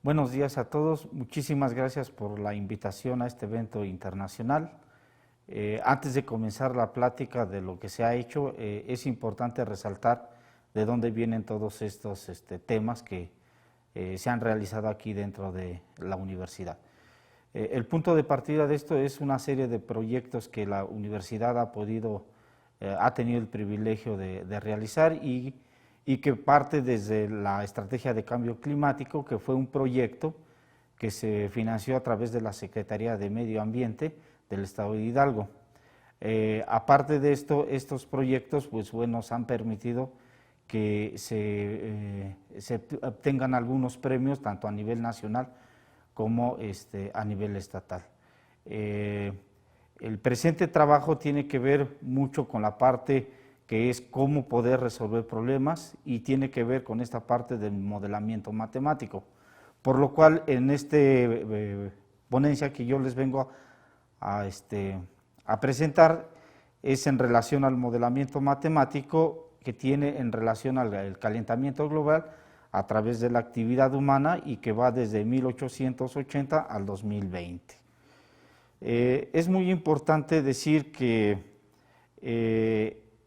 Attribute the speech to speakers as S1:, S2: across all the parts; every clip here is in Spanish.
S1: Buenos días a todos, muchísimas gracias por la invitación a este evento internacional. Antes de comenzar la plática de lo que se ha hecho, es importante resaltar de dónde vienen todos estos temas que se han realizado aquí dentro de la universidad. El punto de partida de esto es una serie de proyectos que la universidad ha tenido el privilegio de realizar y que parte desde la estrategia de cambio climático, que fue un proyecto que se financió a través de la Secretaría de Medio Ambiente del Estado de Hidalgo. Aparte de esto, estos proyectos pues bueno, han permitido que se obtengan algunos premios tanto a nivel nacional como a nivel estatal. El presente trabajo tiene que ver mucho con la parte que es cómo poder resolver problemas y tiene que ver con esta parte del modelamiento matemático, por lo cual en esta ponencia que yo les vengo a presentar es en relación al modelamiento matemático que tiene en relación al calentamiento global a través de la actividad humana y que va desde 1880 al 2020. Es muy importante decir que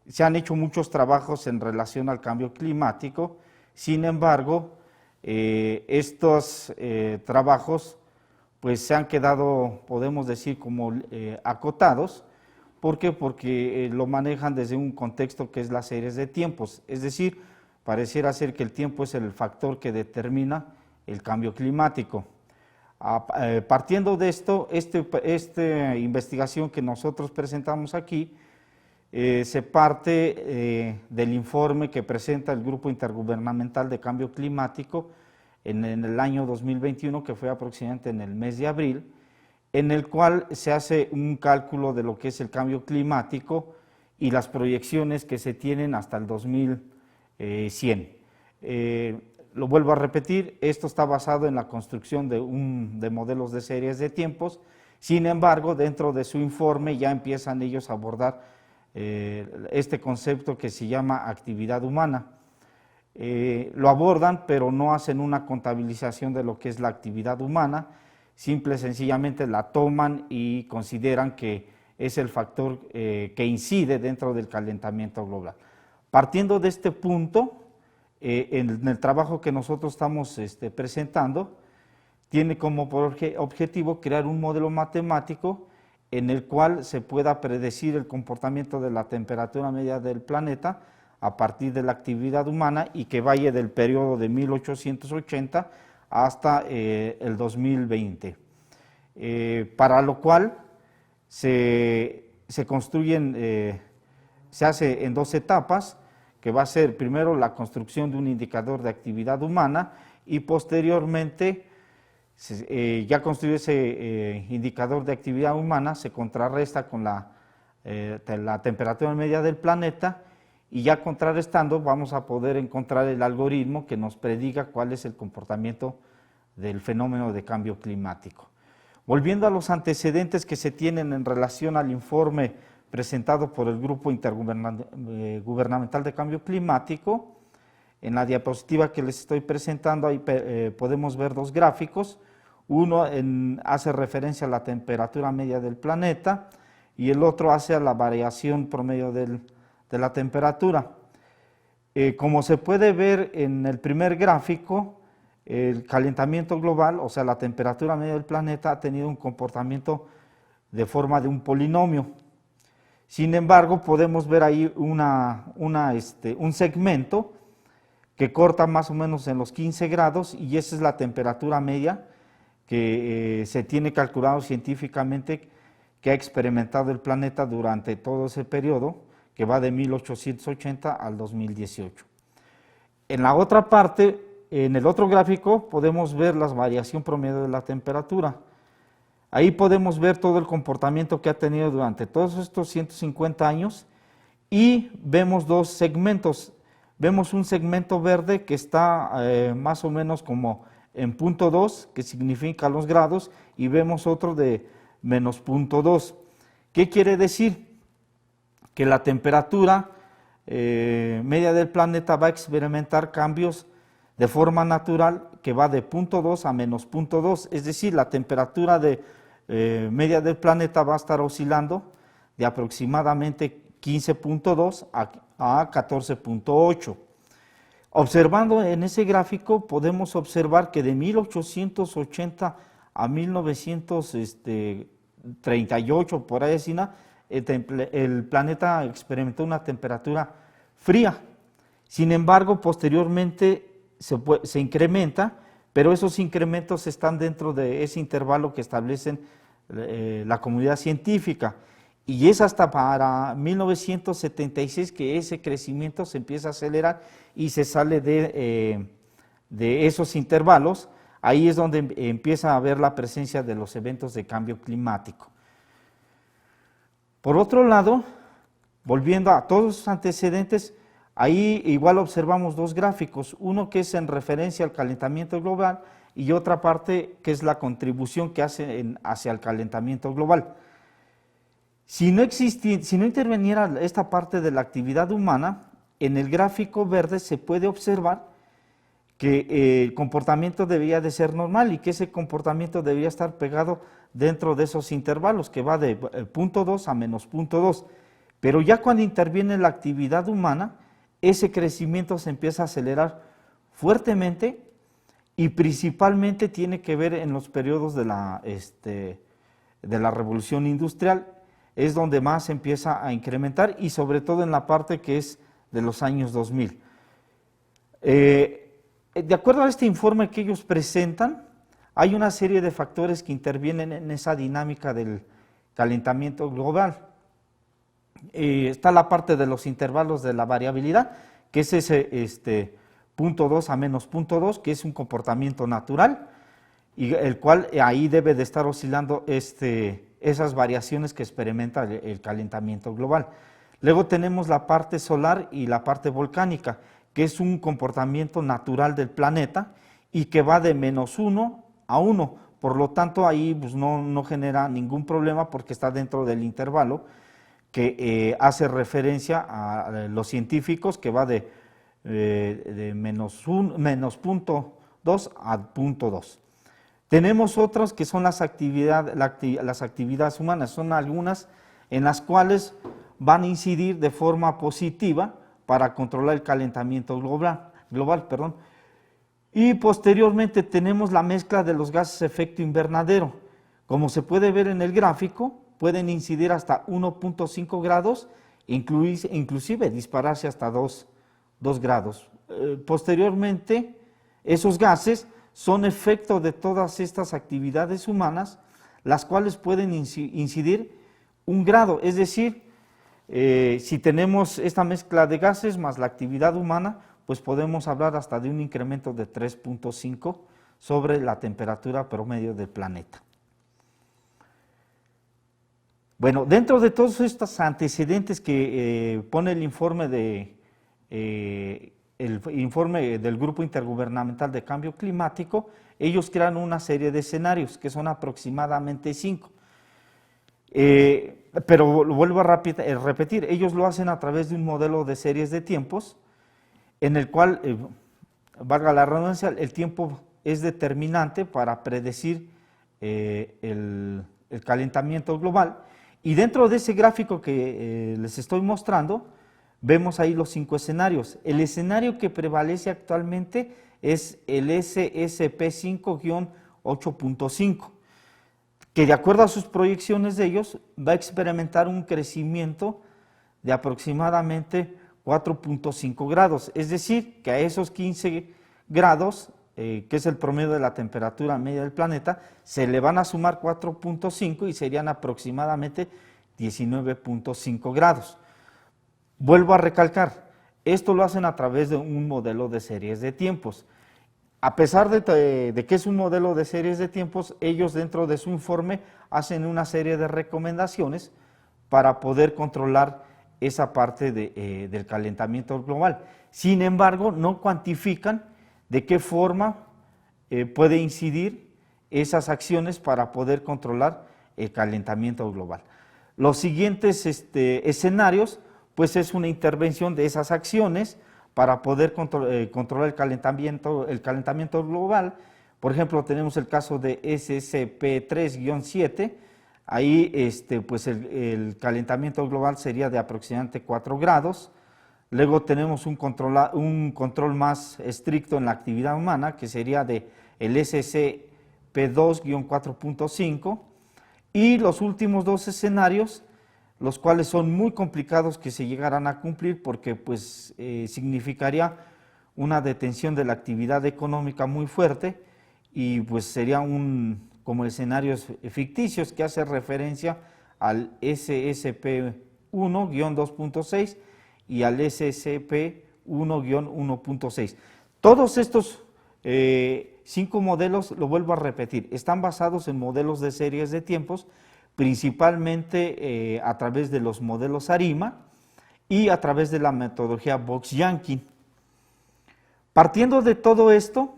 S1: se han hecho muchos trabajos en relación al cambio climático, sin embargo, estos trabajos pues se han quedado, podemos decir, como acotados. ¿Por qué? Porque lo manejan desde un contexto que es las series de tiempos, es decir, pareciera ser que el tiempo es el factor que determina el cambio climático. Partiendo de esto, esta investigación que nosotros presentamos aquí, se parte del informe que presenta el Grupo Intergubernamental de Cambio Climático en el año 2021, que fue aproximadamente en el mes de abril, en el cual se hace un cálculo de lo que es el cambio climático y las proyecciones que se tienen hasta el 2100. Lo vuelvo a repetir, esto está basado en la construcción de modelos de series de tiempos, sin embargo, dentro de su informe ya empiezan ellos a abordar este concepto que se llama actividad humana. Lo abordan, pero no hacen una contabilización de lo que es la actividad humana, simple y sencillamente la toman y consideran que es el factor que incide dentro del calentamiento global. Partiendo de este punto, en el trabajo que nosotros estamos presentando, tiene como objetivo crear un modelo matemático en el cual se pueda predecir el comportamiento de la temperatura media del planeta a partir de la actividad humana y que vaya del periodo de 1880 hasta el 2020. Para lo cual se construyen, se hace en dos etapas, que va a ser primero la construcción de un indicador de actividad humana y posteriormente ya construido ese indicador de actividad humana, se contrarresta con la temperatura media del planeta y ya contrarrestando vamos a poder encontrar el algoritmo que nos prediga cuál es el comportamiento del fenómeno de cambio climático. Volviendo a los antecedentes que se tienen en relación al informe presentado por el Grupo Intergubernamental de Cambio Climático, en la diapositiva que les estoy presentando ahí podemos ver dos gráficos. Uno hace referencia a la temperatura media del planeta y el otro hace a la variación promedio de la temperatura. Como se puede ver en el primer gráfico, el calentamiento global, o sea, la temperatura media del planeta ha tenido un comportamiento de forma de un polinomio. Sin embargo, podemos ver ahí un segmento que corta más o menos en los 15 grados y esa es la temperatura media que se tiene calculado científicamente que ha experimentado el planeta durante todo ese periodo que va de 1880 al 2018. En la otra parte, en el otro gráfico, podemos ver la variación promedio de la temperatura. Ahí podemos ver todo el comportamiento que ha tenido durante todos estos 150 años y vemos dos segmentos. vemos un segmento verde que está más o menos como en 0.2, que significa los grados, y vemos otro de menos 0.2. ¿Qué quiere decir? Que la temperatura media del planeta va a experimentar cambios de forma natural que va de 0.2 a menos 0.2, es decir, la temperatura media del planeta va a estar oscilando de aproximadamente 15.2 a 14.8. Observando en ese gráfico podemos observar que de 1880 a 1938, por ahí así, el planeta experimentó una temperatura fría. Sin embargo, posteriormente se incrementa, pero esos incrementos están dentro de ese intervalo que establecen la comunidad científica. Y es hasta para 1976 que ese crecimiento se empieza a acelerar y se sale de esos intervalos. Ahí es donde empieza a haber la presencia de los eventos de cambio climático. Por otro lado, volviendo a todos los antecedentes, ahí igual observamos dos gráficos, uno que es en referencia al calentamiento global y otra parte que es la contribución que hace hacia el calentamiento global. Si no interveniera esta parte de la actividad humana, en el gráfico verde se puede observar que el comportamiento debía de ser normal y que ese comportamiento debía estar pegado dentro de esos intervalos, que va de 0.2 a menos 0.2. Pero ya cuando interviene la actividad humana, ese crecimiento se empieza a acelerar fuertemente y principalmente tiene que ver en los periodos de la revolución industrial, es donde más se empieza a incrementar y sobre todo en la parte que es de los años 2000. De acuerdo a este informe que ellos presentan, hay una serie de factores que intervienen en esa dinámica del calentamiento global. Está la parte de los intervalos de la variabilidad, que es ese 0.2 a menos 0.2, que es un comportamiento natural, y el cual ahí debe de estar oscilando esas variaciones que experimenta el calentamiento global. Luego tenemos la parte solar y la parte volcánica, que es un comportamiento natural del planeta y que va de menos 1 a 1, por lo tanto ahí pues, no genera ningún problema porque está dentro del intervalo que hace referencia a los científicos, que va de menos 0.2 a 0.2. Tenemos otras que son las actividades humanas, son algunas en las cuales van a incidir de forma positiva para controlar el calentamiento global. Y posteriormente tenemos la mezcla de los gases de efecto invernadero. Como se puede ver en el gráfico, pueden incidir hasta 1.5 grados, inclusive dispararse hasta 2 grados. Posteriormente, esos gases son efecto de todas estas actividades humanas, las cuales pueden incidir 1 grado, es decir, si tenemos esta mezcla de gases más la actividad humana, pues podemos hablar hasta de un incremento de 3.5 sobre la temperatura promedio del planeta. Bueno, dentro de todos estos antecedentes que pone el informe del Grupo Intergubernamental de Cambio Climático, ellos crean una serie de escenarios que son aproximadamente 5. Pero lo vuelvo a repetir, ellos lo hacen a través de un modelo de series de tiempos, en el cual, valga la redundancia, el tiempo es determinante para predecir el calentamiento global. Y dentro de ese gráfico que les estoy mostrando, vemos ahí los 5 escenarios. El escenario que prevalece actualmente es el SSP5-8.5, que de acuerdo a sus proyecciones de ellos, va a experimentar un crecimiento de aproximadamente 4.5 grados, es decir, que a esos 15 grados, que es el promedio de la temperatura media del planeta, se le van a sumar 4.5 y serían aproximadamente 19.5 grados. Vuelvo a recalcar, esto lo hacen a través de un modelo de series de tiempos. A pesar de que es un modelo de series de tiempos, ellos dentro de su informe hacen una serie de recomendaciones para poder controlar esa parte del calentamiento global. Sin embargo, no cuantifican de qué forma puede incidir esas acciones para poder controlar el calentamiento global. Los siguientes escenarios, pues es una intervención de esas acciones para poder controlar el calentamiento global. Por ejemplo, tenemos el caso de SCP-3-7, ahí pues el calentamiento global sería de aproximadamente 4 grados. Luego tenemos un control más estricto en la actividad humana, que sería de el SCP-2-4.5, y los últimos dos escenarios, los cuales son muy complicados que se llegaran a cumplir porque pues significaría una detención de la actividad económica muy fuerte y pues sería como escenarios ficticios que hace referencia al SSP-1-2.6 y al SSP-1-1.6. Todos estos 5 modelos, lo vuelvo a repetir, están basados en modelos de series de tiempos, principalmente a través de los modelos ARIMA y a través de la metodología Box-Yankin. Partiendo de todo esto,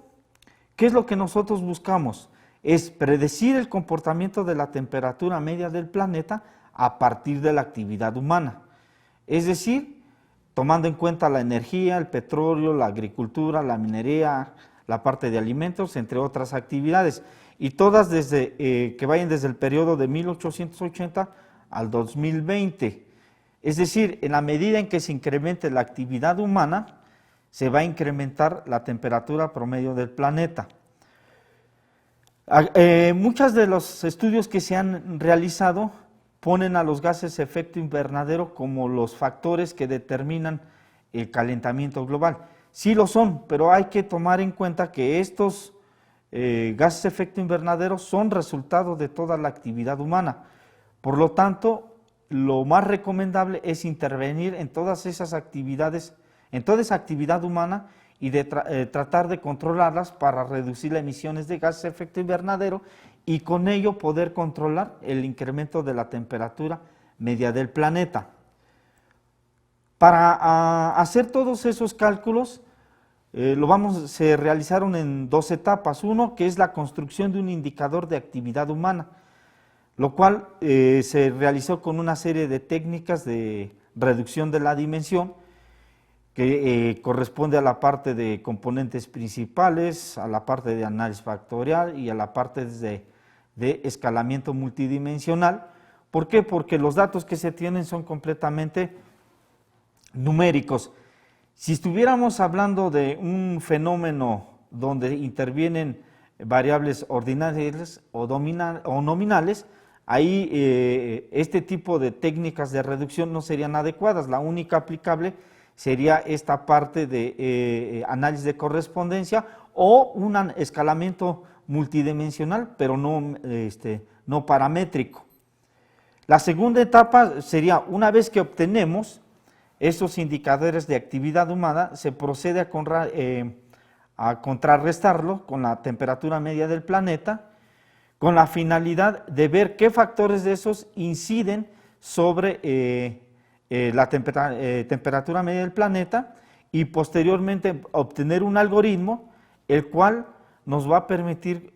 S1: ¿qué es lo que nosotros buscamos? Es predecir el comportamiento de la temperatura media del planeta a partir de la actividad humana. Es decir, tomando en cuenta la energía, el petróleo, la agricultura, la minería, la parte de alimentos, entre otras actividades, y todas que vayan desde el periodo de 1880 al 2020. Es decir, en la medida en que se incremente la actividad humana, se va a incrementar la temperatura promedio del planeta. Muchos de los estudios que se han realizado ponen a los gases de efecto invernadero como los factores que determinan el calentamiento global. Sí lo son, pero hay que tomar en cuenta que estos gases de efecto invernadero son resultado de toda la actividad humana. Por lo tanto, lo más recomendable es intervenir en todas esas actividades, en toda esa actividad humana y tratar de controlarlas para reducir las emisiones de gases de efecto invernadero y con ello poder controlar el incremento de la temperatura media del planeta. Para hacer todos esos cálculos, se realizaron en 2 etapas. Uno, que es la construcción de un indicador de actividad humana, lo cual se realizó con una serie de técnicas de reducción de la dimensión, que corresponde a la parte de componentes principales, a la parte de análisis factorial y a la parte de escalamiento multidimensional. ¿Por qué? Porque los datos que se tienen son completamente numéricos. Si estuviéramos hablando de un fenómeno donde intervienen variables ordinales o nominales, ahí este tipo de técnicas de reducción no serían adecuadas. La única aplicable sería esta parte de análisis de correspondencia o un escalamiento multidimensional, pero no paramétrico. La segunda etapa sería, una vez que obtenemos esos indicadores de actividad humana, se procede a contrarrestarlo con la temperatura media del planeta, con la finalidad de ver qué factores de esos inciden sobre la temperatura media del planeta y posteriormente obtener un algoritmo el cual nos va a permitir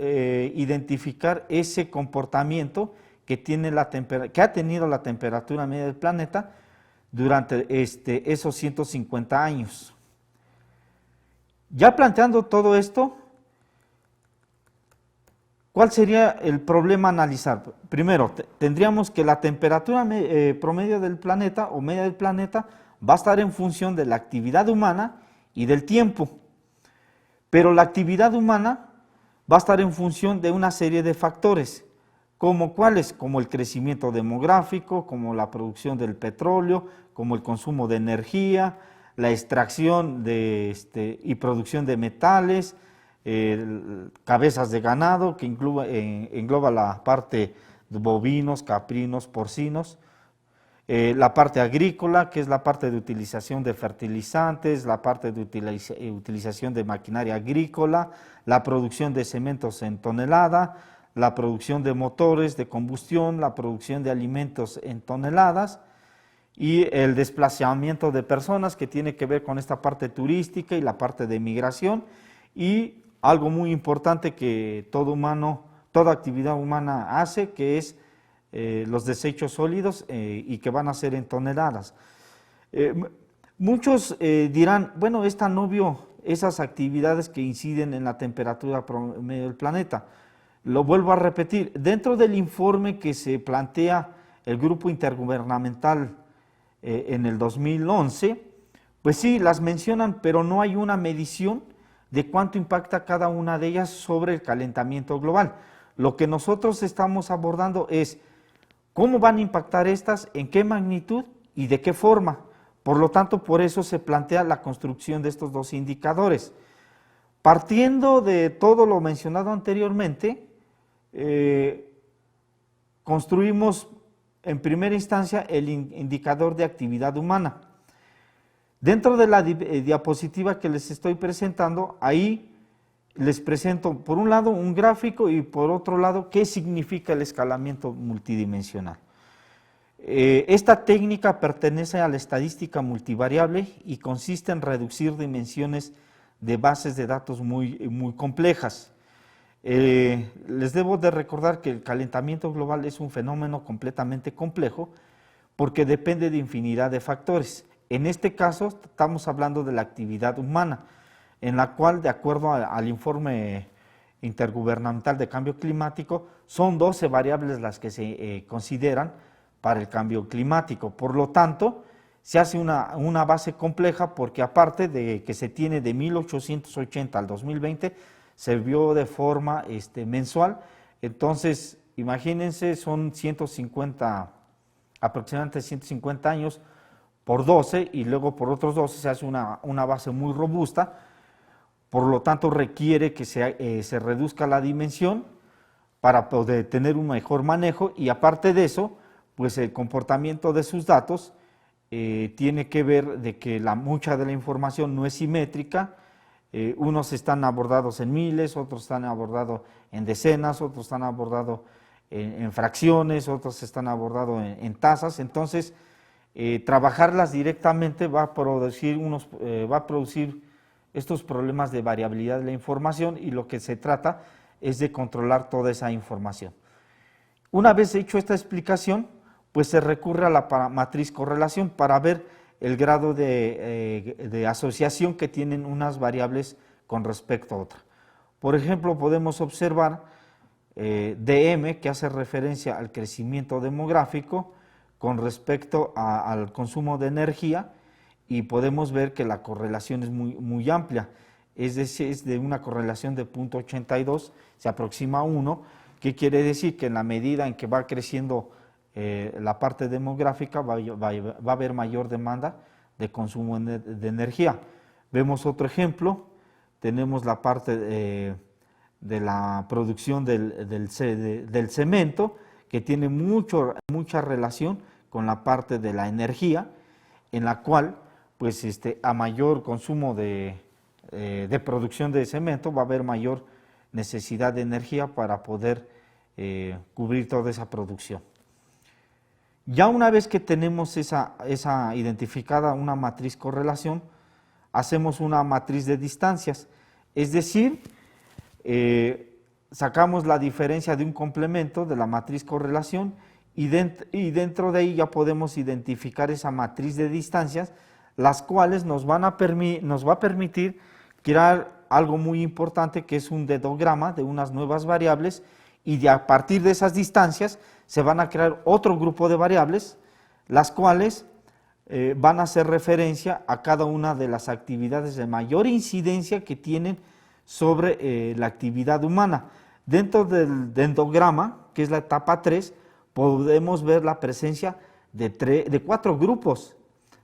S1: identificar ese comportamiento que ha tenido la temperatura media del planeta durante esos 150 años. Ya planteando todo esto, ¿cuál sería el problema a analizar? Primero, tendríamos que la temperatura promedio del planeta o media del planeta va a estar en función de la actividad humana y del tiempo, pero la actividad humana va a estar en función de una serie de factores, como cuáles, como el crecimiento demográfico, como la producción del petróleo, como el consumo de energía, la extracción y producción de metales, cabezas de ganado, que engloba la parte de bovinos, caprinos, porcinos, la parte agrícola, que es la parte de utilización de fertilizantes, la parte de utilización de maquinaria agrícola, la producción de cementos en tonelada, la producción de motores de combustión, la producción de alimentos en toneladas, y el desplazamiento de personas, que tiene que ver con esta parte turística y la parte de migración, y algo muy importante que toda actividad humana hace, que es los desechos sólidos y que van a ser en toneladas. Muchos dirán, bueno, esta no vio esas actividades que inciden en la temperatura promedio del planeta. Lo vuelvo a repetir, dentro del informe que se plantea el Grupo Intergubernamental en el 2011, pues sí, las mencionan, pero no hay una medición de cuánto impacta cada una de ellas sobre el calentamiento global. Lo que nosotros estamos abordando es cómo van a impactar estas, en qué magnitud y de qué forma. Por lo tanto, por eso se plantea la construcción de estos dos indicadores. Partiendo de todo lo mencionado anteriormente, construimos en primera instancia el indicador de actividad humana. Dentro de la diapositiva que les estoy presentando, ahí les presento por un lado un gráfico y por otro lado qué significa el escalamiento multidimensional. Esta técnica pertenece a la estadística multivariable y consiste en reducir dimensiones de bases de datos muy complejas. Les debo de recordar que el calentamiento global es un fenómeno completamente complejo porque depende de infinidad de factores. En este caso estamos hablando de la actividad humana, en la cual, de acuerdo al informe intergubernamental de cambio climático, son 12 variables las que se consideran para el cambio climático. Por lo tanto, se hace una base compleja porque, aparte de que se tiene de 1880 al 2020, se vio de forma mensual. Entonces, imagínense, son 150, aproximadamente 150 años por 12, y luego por otros 12 se hace una base muy robusta. Por lo tanto, requiere que se reduzca la dimensión para poder tener un mejor manejo, y aparte de eso, pues el comportamiento de sus datos tiene que ver de que mucha de la información no es simétrica. Unos están abordados en miles, otros están abordados en decenas, otros están abordados en fracciones, otros están abordados en tasas. Entonces, trabajarlas directamente va a producir estos problemas de variabilidad de la información, y lo que se trata es de controlar toda esa información. Una vez hecho esta explicación, pues se recurre a la matriz correlación para ver el grado de asociación que tienen unas variables con respecto a otra. Por ejemplo, podemos observar DM, que hace referencia al crecimiento demográfico con respecto al consumo de energía, y podemos ver que la correlación es muy amplia, es decir, es de una correlación de 0.82, se aproxima a 1, que quiere decir que en la medida en que va creciendo la parte demográfica va a haber mayor demanda de consumo de energía. Vemos otro ejemplo, tenemos la parte de la producción del cemento, que tiene mucha relación con la parte de la energía, en la cual pues a mayor consumo de producción de cemento va a haber mayor necesidad de energía para poder cubrir toda esa producción. Ya una vez que tenemos esa identificada una matriz correlación, hacemos una matriz de distancias, es decir, sacamos la diferencia de un complemento de la matriz correlación, y dentro de ahí ya podemos identificar esa matriz de distancias, las cuales nos va a permitir crear algo muy importante, que es un dedograma de unas nuevas variables, y a partir de esas distancias se van a crear otro grupo de variables, las cuales van a hacer referencia a cada una de las actividades de mayor incidencia que tienen sobre la actividad humana. Dentro del dendrograma, que es la etapa 3, podemos ver la presencia de 4 grupos,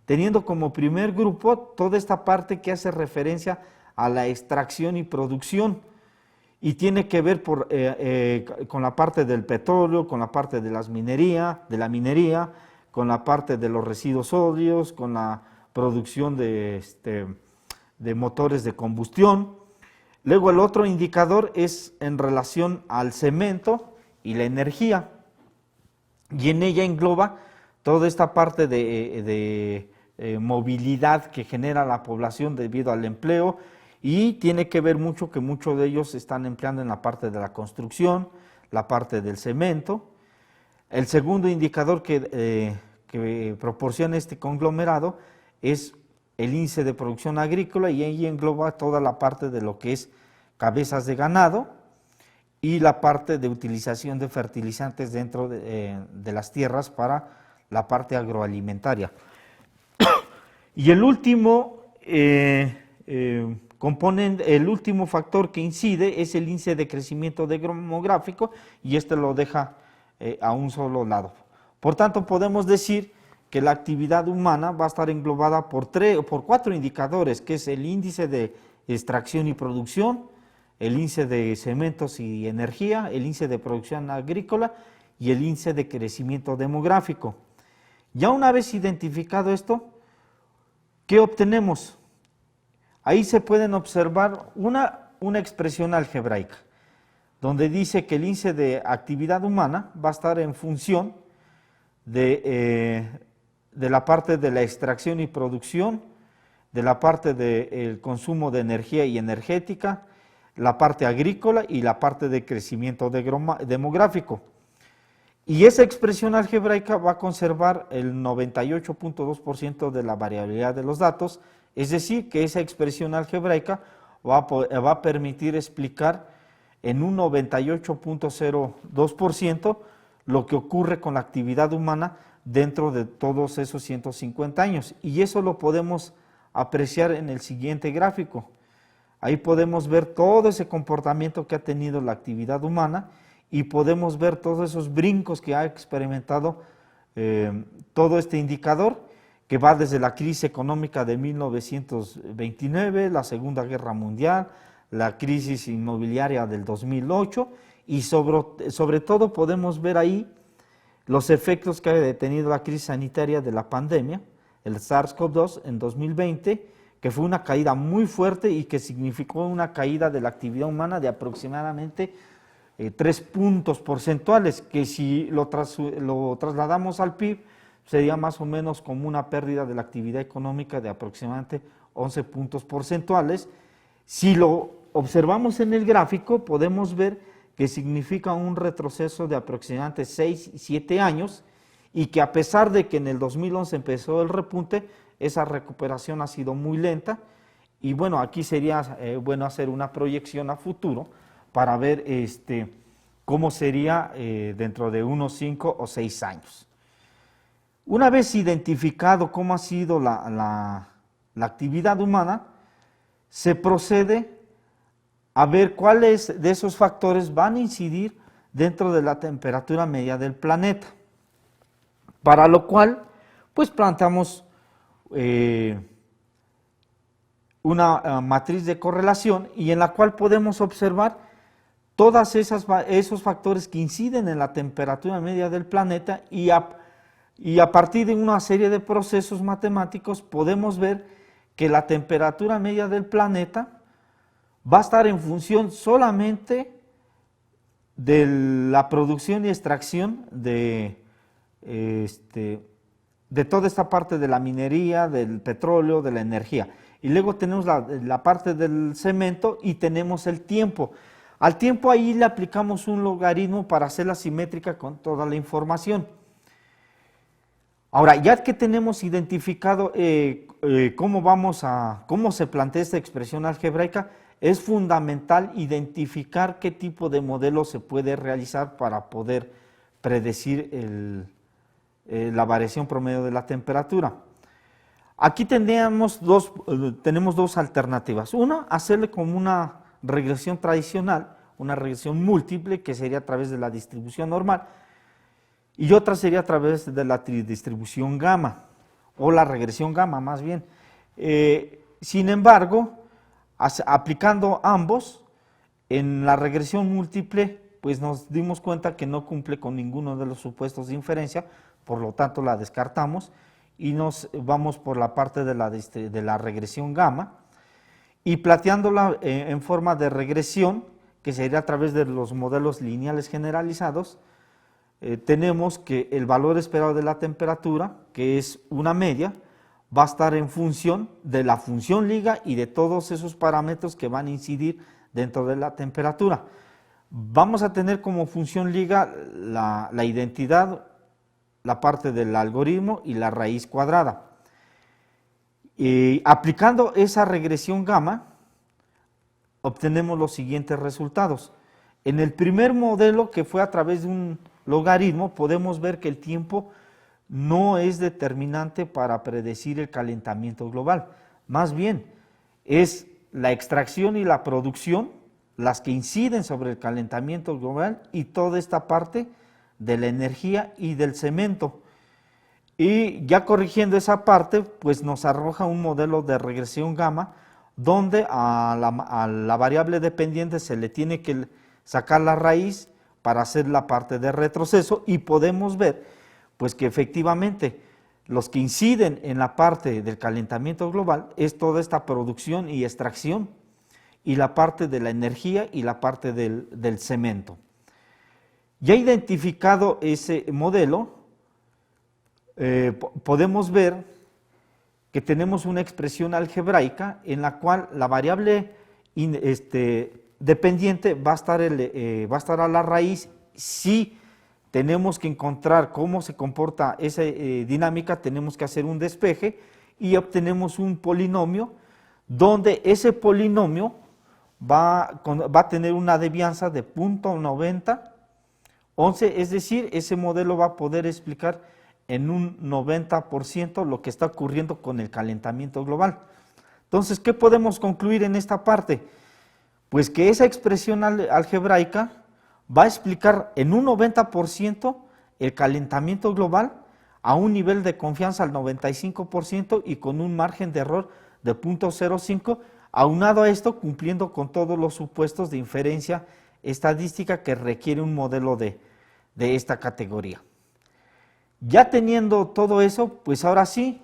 S1: teniendo como primer grupo toda esta parte que hace referencia a la extracción y producción, y tiene que ver con la parte del petróleo, con la parte de la minería, con la parte de los residuos sólidos, con la producción de motores de combustión. Luego el otro indicador es en relación al cemento y la energía, y en ella engloba toda esta parte de movilidad que genera la población debido al empleo, y tiene que ver mucho que muchos de ellos se están empleando en la parte de la construcción, la parte del cemento. El segundo indicador que proporciona este conglomerado es el índice de producción agrícola, y ahí engloba toda la parte de lo que es cabezas de ganado y la parte de utilización de fertilizantes dentro de las tierras para la parte agroalimentaria. Y el último el último factor que incide es el índice de crecimiento demográfico, y este lo deja a un solo lado. Por tanto, podemos decir que la actividad humana va a estar englobada por 4 indicadores, que es el índice de extracción y producción, el índice de cementos y energía, el índice de producción agrícola y el índice de crecimiento demográfico. Ya una vez identificado esto, ¿qué obtenemos? Ahí se pueden observar una expresión algebraica, donde dice que el índice de actividad humana va a estar en función de la parte de la extracción y producción, de la parte del consumo de energía y energética, la parte agrícola y la parte de crecimiento demográfico. Y esa expresión algebraica va a conservar el 98.2% de la variabilidad de los datos, es decir, que esa expresión algebraica va a permitir explicar en un 98.02% lo que ocurre con la actividad humana dentro de todos esos 150 años. Y eso lo podemos apreciar en el siguiente gráfico. Ahí podemos ver todo ese comportamiento que ha tenido la actividad humana, y podemos ver todos esos brincos que ha experimentado todo este indicador, que va desde la crisis económica de 1929, la Segunda Guerra Mundial, la crisis inmobiliaria del 2008, y sobre todo podemos ver ahí los efectos que ha tenido la crisis sanitaria de la pandemia, el SARS-CoV-2 en 2020, que fue una caída muy fuerte y que significó una caída de la actividad humana de aproximadamente 3 puntos porcentuales, que si lo trasladamos al PIB, sería más o menos como una pérdida de la actividad económica de aproximadamente 11 puntos porcentuales. Si lo observamos en el gráfico, podemos ver que significa un retroceso de aproximadamente 6 y 7 años, y que a pesar de que en el 2011 empezó el repunte, esa recuperación ha sido muy lenta. Y bueno, aquí sería bueno hacer una proyección a futuro para ver cómo sería dentro de unos 5 o 6 años. Una vez identificado cómo ha sido la actividad humana, se procede a ver cuáles de esos factores van a incidir dentro de la temperatura media del planeta, para lo cual pues planteamos una matriz de correlación, y en la cual podemos observar todos esos factores que inciden en la temperatura media del planeta, y a partir de una serie de procesos matemáticos podemos ver que la temperatura media del planeta va a estar en función solamente de la producción y extracción de toda esta parte de la minería, del petróleo, de la energía. Y luego tenemos la parte del cemento, y tenemos el tiempo. Al tiempo ahí le aplicamos un logaritmo para hacerla simétrica con toda la información. Ahora, ya que tenemos identificado cómo se plantea esta expresión algebraica, es fundamental identificar qué tipo de modelo se puede realizar para poder predecir la variación promedio de la temperatura. Aquí tenemos dos alternativas. Una, hacerle como una regresión tradicional, una regresión múltiple, que sería a través de la distribución normal, y otra sería a través de la distribución gamma, o la regresión gamma más bien. Sin embargo, aplicando ambos, en la regresión múltiple, pues nos dimos cuenta que no cumple con ninguno de los supuestos de inferencia, por lo tanto la descartamos, y nos vamos por la parte de la regresión gamma, y planteándola en forma de regresión, que sería a través de los modelos lineales generalizados, tenemos que el valor esperado de la temperatura, que es una media, va a estar en función de la función liga y de todos esos parámetros que van a incidir dentro de la temperatura. Vamos a tener como función liga la identidad, la parte del algoritmo y la raíz cuadrada. Aplicando esa regresión gamma, obtenemos los siguientes resultados. En el primer modelo, que fue a través de un logaritmo, podemos ver que el tiempo no es determinante para predecir el calentamiento global. Más bien, es la extracción y la producción las que inciden sobre el calentamiento global y toda esta parte de la energía y del cemento. Y ya corrigiendo esa parte, pues nos arroja un modelo de regresión gamma, donde a la variable dependiente se le tiene que sacar la raíz para hacer la parte de retroceso, y podemos ver pues que efectivamente los que inciden en la parte del calentamiento global es toda esta producción y extracción, y la parte de la energía y la parte del cemento. Ya identificado ese modelo, podemos ver que tenemos una expresión algebraica en la cual la variable dependiente va a estar a la raíz. Si tenemos que encontrar cómo se comporta esa dinámica, tenemos que hacer un despeje y obtenemos un polinomio, donde ese polinomio va a tener una desvianza de 0.9011, es decir, ese modelo va a poder explicar en un 90% lo que está ocurriendo con el calentamiento global. Entonces, ¿qué podemos concluir en esta parte? Pues que esa expresión algebraica va a explicar en un 90% el calentamiento global, a un nivel de confianza al 95% y con un margen de error de 0.05, aunado a esto cumpliendo con todos los supuestos de inferencia estadística que requiere un modelo de esta categoría. Ya teniendo todo eso, pues ahora sí,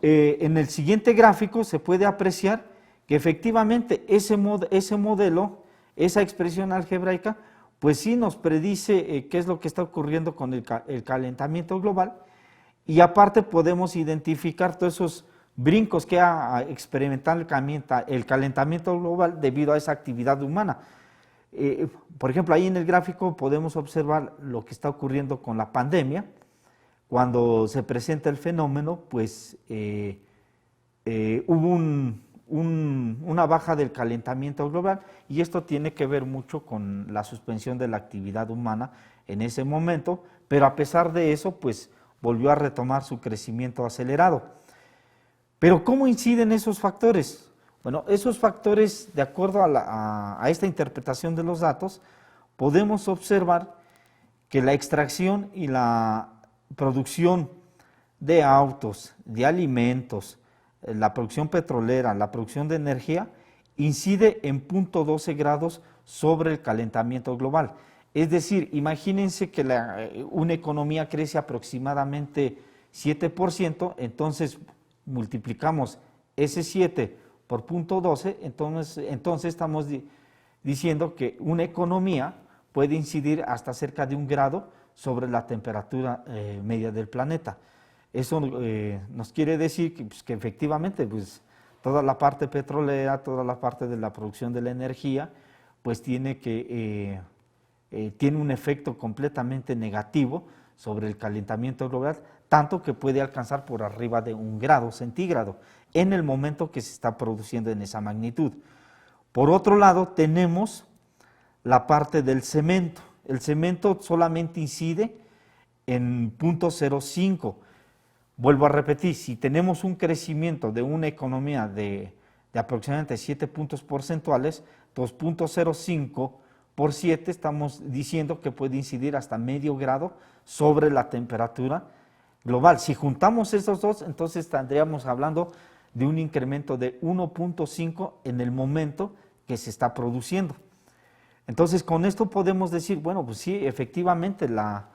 S1: en el siguiente gráfico se puede apreciar que efectivamente ese modelo, esa expresión algebraica, pues sí nos predice qué es lo que está ocurriendo con el calentamiento global, y aparte podemos identificar todos esos brincos que ha experimentado el calentamiento global debido a esa actividad humana. Por ejemplo, ahí en el gráfico podemos observar lo que está ocurriendo con la pandemia. Cuando se presenta el fenómeno, pues hubo una baja del calentamiento global, y esto tiene que ver mucho con la suspensión de la actividad humana en ese momento, pero a pesar de eso, pues volvió a retomar su crecimiento acelerado. Pero ¿cómo inciden esos factores? Bueno, esos factores, de acuerdo a esta interpretación de los datos, podemos observar que la extracción y la producción de autos, de alimentos, la producción petrolera, la producción de energía, incide en 0.12 grados sobre el calentamiento global. Es decir, imagínense que una economía crece aproximadamente 7%, entonces multiplicamos ese 7 por 0.12, entonces estamos diciendo que una economía puede incidir hasta cerca de 1 grado sobre la temperatura media del planeta. Eso nos quiere decir que efectivamente pues, toda la parte petrolera, toda la parte de la producción de la energía, pues tiene un efecto completamente negativo sobre el calentamiento global, tanto que puede alcanzar por arriba de 1 grado centígrado en el momento que se está produciendo en esa magnitud. Por otro lado, tenemos la parte del cemento. El cemento solamente incide en 0.05. Vuelvo a repetir, si tenemos un crecimiento de una economía de aproximadamente 7 puntos porcentuales, 2.05 por 7 estamos diciendo que puede incidir hasta medio grado sobre la temperatura global. Si juntamos esos dos, entonces estaríamos hablando de un incremento de 1.5 en el momento que se está produciendo. Entonces, con esto podemos decir, bueno, pues sí, efectivamente la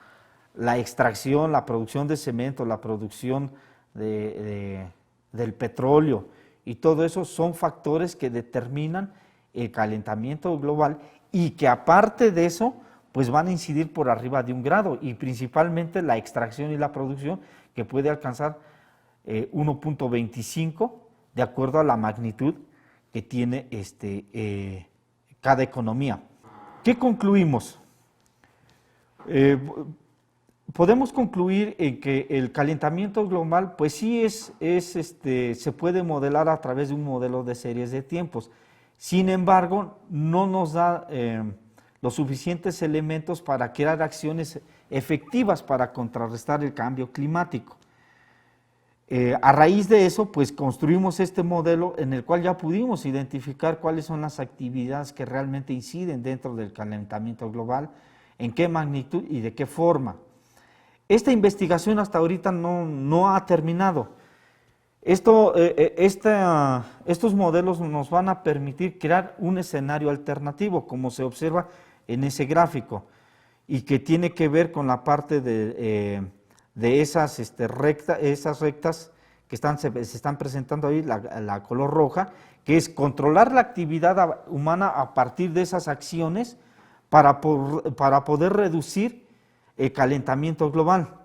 S1: extracción, la producción de cemento, la producción del petróleo y todo eso son factores que determinan el calentamiento global, y que aparte de eso pues van a incidir por arriba de 1 grado, y principalmente la extracción y la producción, que puede alcanzar 1.25 de acuerdo a la magnitud que tiene cada economía. ¿Qué concluimos? Podemos concluir en que el calentamiento global, pues sí se puede modelar a través de un modelo de series de tiempos. Sin embargo, no nos da los suficientes elementos para crear acciones efectivas para contrarrestar el cambio climático. A raíz de eso, pues construimos este modelo en el cual ya pudimos identificar cuáles son las actividades que realmente inciden dentro del calentamiento global, en qué magnitud y de qué forma. Esta investigación hasta ahorita no ha terminado. Estos modelos nos van a permitir crear un escenario alternativo, como se observa en ese gráfico, y que tiene que ver con la parte de esas rectas que se están presentando ahí, la color roja, que es controlar la actividad humana a partir de esas acciones para poder reducir el calentamiento global.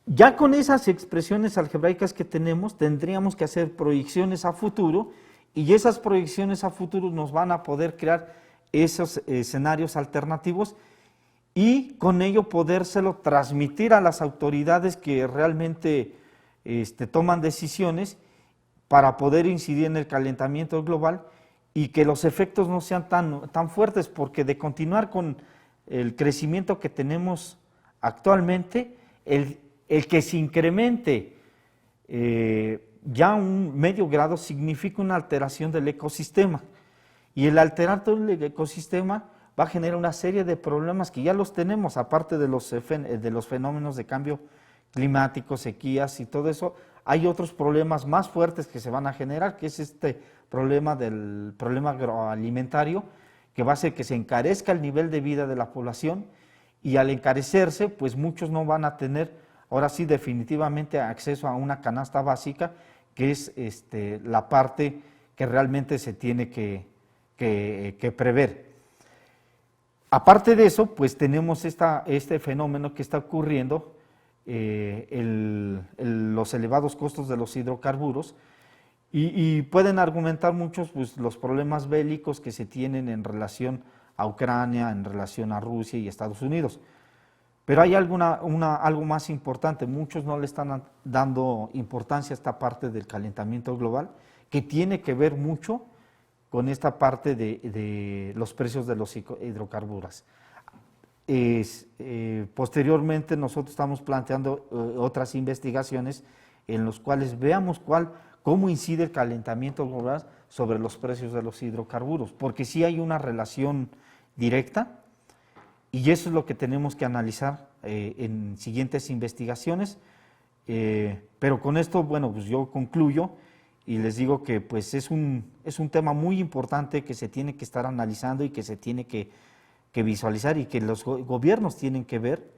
S1: Ya con esas expresiones algebraicas que tenemos, tendríamos que hacer proyecciones a futuro, y esas proyecciones a futuro nos van a poder crear esos escenarios alternativos, y con ello podérselo transmitir a las autoridades que realmente toman decisiones para poder incidir en el calentamiento global, y que los efectos no sean tan fuertes, porque de continuar con el crecimiento que tenemos actualmente, el que se incremente ya un medio grado significa una alteración del ecosistema, y el alterar todo el ecosistema va a generar una serie de problemas que ya los tenemos, aparte de los fenómenos de cambio climático, sequías y todo eso. Hay otros problemas más fuertes que se van a generar, que es este problema del problema agroalimentario, que va a hacer que se encarezca el nivel de vida de la población, y al encarecerse, pues muchos no van a tener ahora sí definitivamente acceso a una canasta básica, que es la parte que realmente se tiene que prever. Aparte de eso, pues tenemos este fenómeno que está ocurriendo, los elevados costos de los hidrocarburos, y pueden argumentar muchos pues, los problemas bélicos que se tienen en relación a Ucrania, en relación a Rusia y Estados Unidos. Pero hay algo más importante. Muchos no le están dando importancia a esta parte del calentamiento global, que tiene que ver mucho con esta parte de los precios de los hidrocarburos. Posteriormente nosotros estamos planteando otras investigaciones en las cuales veamos cómo incide el calentamiento global sobre los precios de los hidrocarburos, porque sí hay una relación directa, y eso es lo que tenemos que analizar en siguientes investigaciones. Pero con esto, bueno, pues yo concluyo y les digo que pues es un tema muy importante que se tiene que estar analizando y que se tiene que visualizar, y que los gobiernos tienen que ver,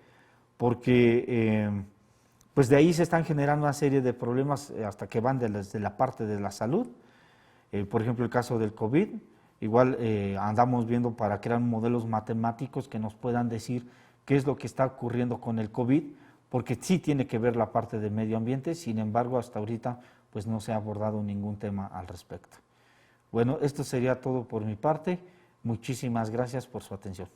S1: porque pues de ahí se están generando una serie de problemas hasta que van desde la parte de la salud. Por ejemplo, el caso del COVID, igual andamos viendo para crear modelos matemáticos que nos puedan decir qué es lo que está ocurriendo con el COVID, porque sí tiene que ver la parte del medio ambiente. Sin embargo, hasta ahorita pues no se ha abordado ningún tema al respecto. Bueno, esto sería todo por mi parte. Muchísimas gracias por su atención.